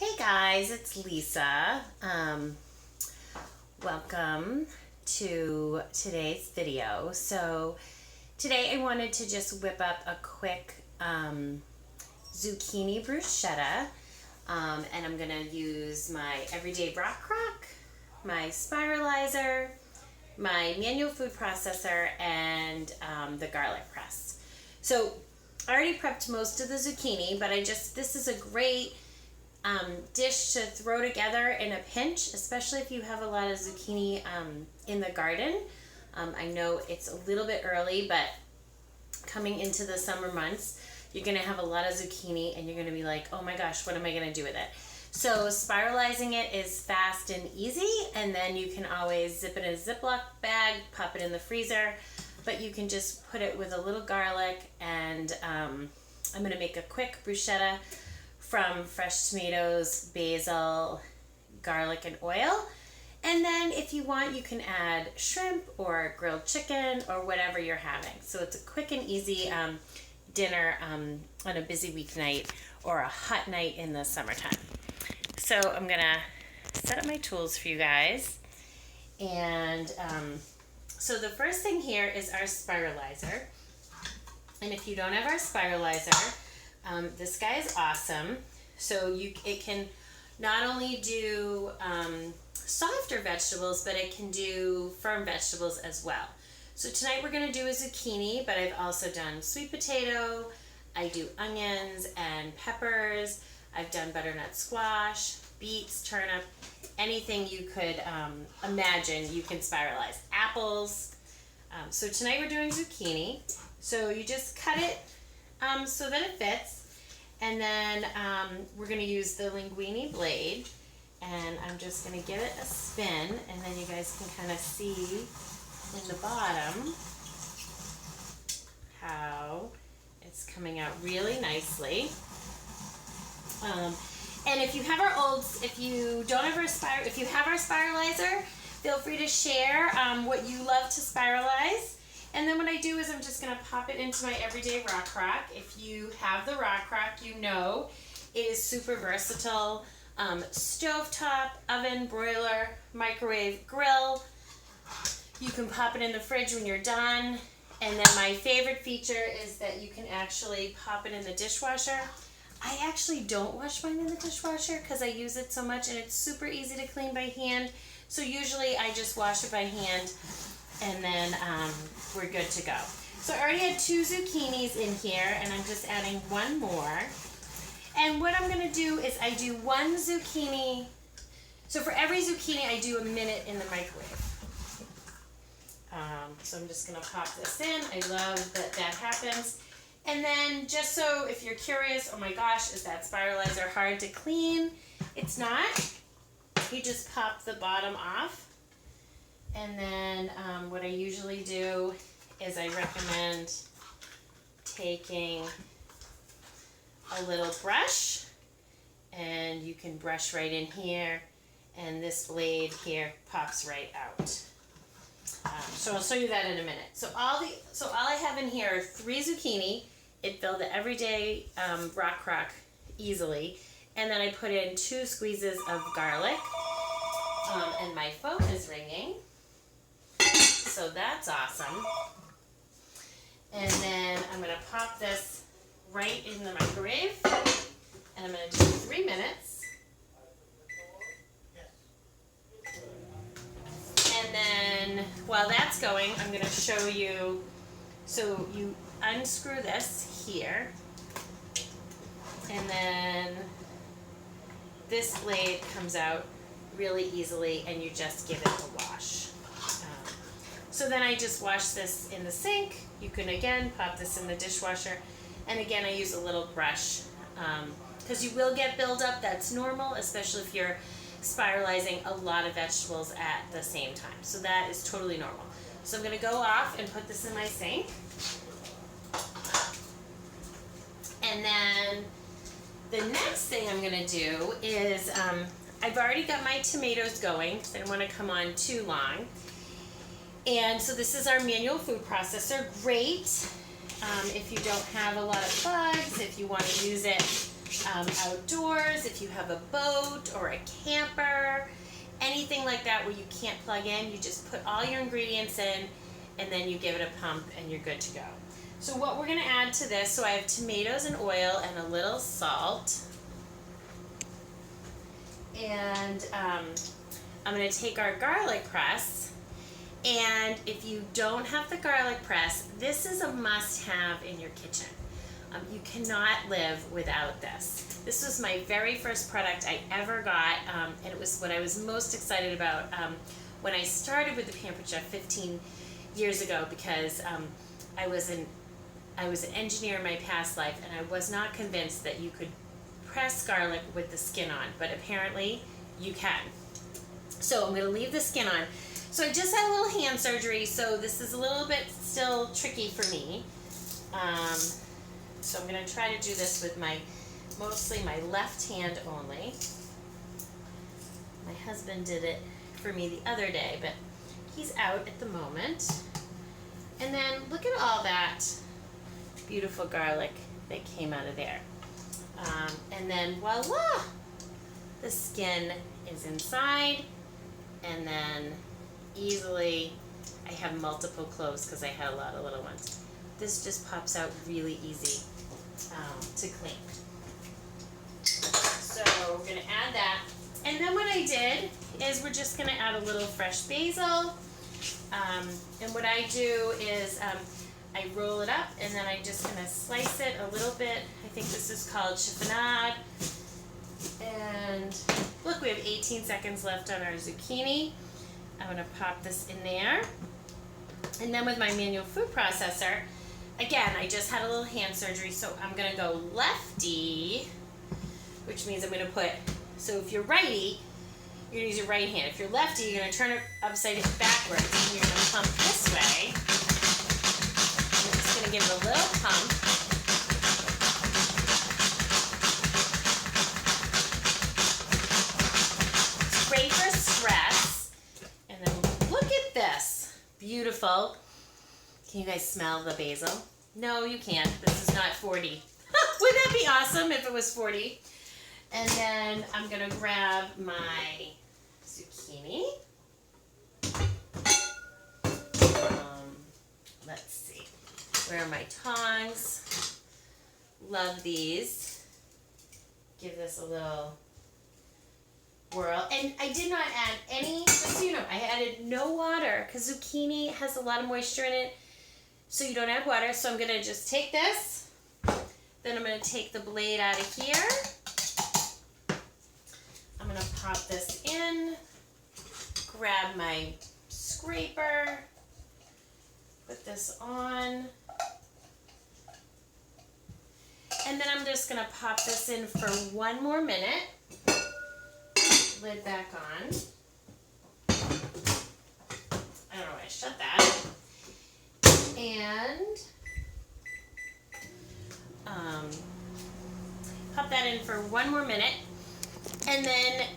Hey guys, it's Lisa. Welcome to today's video. So today I wanted to just whip up a quick zucchini bruschetta, and I'm gonna use my everyday rock crock, my spiralizer, my manual food processor, and the garlic press. So I already prepped most of the zucchini, but this is a great dish to throw together in a pinch, especially if you have a lot of zucchini in the garden. I know it's a little bit early, but coming into the summer months, you're going to have a lot of zucchini and you're going to be like, oh my gosh, what am I going to do with it? So spiralizing it is fast and easy, and then you can always zip it in a Ziploc bag, pop it in the freezer, but you can just put it with a little garlic, and I'm going to make a quick bruschetta from fresh tomatoes, basil, garlic, and oil. And then if you want, you can add shrimp or grilled chicken or whatever you're having. So it's a quick and easy dinner on a busy weeknight or a hot night in the summertime. So I'm gonna set up my tools for you guys. And so the first thing here is our spiralizer. And if you don't have our spiralizer, this guy is awesome. So it can not only do softer vegetables, but it can do firm vegetables as well. So tonight we're going to do a zucchini, but I've also done sweet potato, I do onions and peppers, I've done butternut squash, beets, turnip, anything you could imagine you can spiralize. Apples. So tonight we're doing zucchini. So you just cut it so that it fits, and then we're going to use the linguine blade, and I'm just going to give it a spin, and then you guys can kind of see in the bottom how it's coming out really nicely. And if you have if you have our spiralizer, feel free to share what you love to spiralize. And then what I do is I'm just going to pop it into my everyday rock crock. If you have the rock crock, you know it is super versatile. Stovetop, oven, broiler, microwave, grill. You can pop it in the fridge when you're done. And then my favorite feature is that you can actually pop it in the dishwasher. I actually don't wash mine in the dishwasher because I use it so much and it's super easy to clean by hand. So usually I just wash it by hand, and then we're good to go. So I already had 2 zucchinis in here, and I'm just adding one more. And what I'm going to do is I do 1 zucchini. So for every zucchini, I do a minute in the microwave. So I'm just going to pop this in. I love that happens. And then just so if you're curious, oh my gosh, is that spiralizer hard to clean? It's not. You just pop the bottom off. And then what I usually do is I recommend taking a little brush, and you can brush right in here, and this blade here pops right out. So I'll show you that in a minute. So all I have in here are 3 zucchini. It filled the everyday rock crock easily, and then I put in 2 squeezes of garlic, and my phone is ringing. So that's awesome. And then I'm going to pop this right in the microwave, and I'm going to do 3 minutes. And then while that's going, I'm going to show you, so you unscrew this here, and then this blade comes out really easily, and you just give it a wash. So then I just wash this in the sink. You can again pop this in the dishwasher, and again I use a little brush because you will get buildup. That's normal, especially if you're spiralizing a lot of vegetables at the same time. So that is totally normal. So I'm going to go off and put this in my sink. And then the next thing I'm going to do is I've already got my tomatoes going because I don't want to come on too long. And so this is our manual food processor. Great if you don't have a lot of bugs, if you want to use it outdoors, if you have a boat or a camper, anything like that where you can't plug in, you just put all your ingredients in and then you give it a pump and you're good to go. So what we're going to add to this, so I have tomatoes and oil and a little salt. And I'm going to take our garlic press. And if you don't have the garlic press, this is a must-have in your kitchen. You cannot live without this. This was my very first product I ever got, and it was what I was most excited about when I started with the Pampered Chef 15 years ago, because I was an engineer in my past life, and I was not convinced that you could press garlic with the skin on, but apparently you can. So I'm going to leave the skin on. So I just had a little hand surgery, so this is a little bit still tricky for me. So I'm going to try to do this with mostly my left hand only. My husband did it for me the other day, but he's out at the moment. And then look at all that beautiful garlic that came out of there. And then voila! The skin is inside, and then easily, I have multiple cloves because I had a lot of little ones. This just pops out really easy to clean. So we're going to add that. And then what I did is we're just going to add a little fresh basil. And what I do is I roll it up and then I just going to slice it a little bit. I think this is called chiffonade. And look, we have 18 seconds left on our zucchini. I'm going to pop this in there. And then with my manual food processor, again, I just had a little hand surgery, so I'm going to go lefty, which means I'm going to put, so if you're righty, you're going to use your right hand. If you're lefty, you're going to turn it upside down backwards, and you're going to pump this way. I'm just going to give it a little pump. It's great for stress. And then look at this. Beautiful. Can you guys smell the basil? No, you can't. This is not 40. Wouldn't that be awesome if it was 40? And then I'm going to grab my zucchini. Let's see. Where are my tongs? Love these. Give this a little whirl. And I did not add any, just so you know, I added no water because zucchini has a lot of moisture in it. So you don't add water. So I'm going to just take this. Then I'm going to take the blade out of here. I'm going to pop this in. Grab my scraper. Put this on. And then I'm just going to pop this in for 1 more minute. Lid back on. I don't know why I shut that. And pop that in for 1 more minute. And then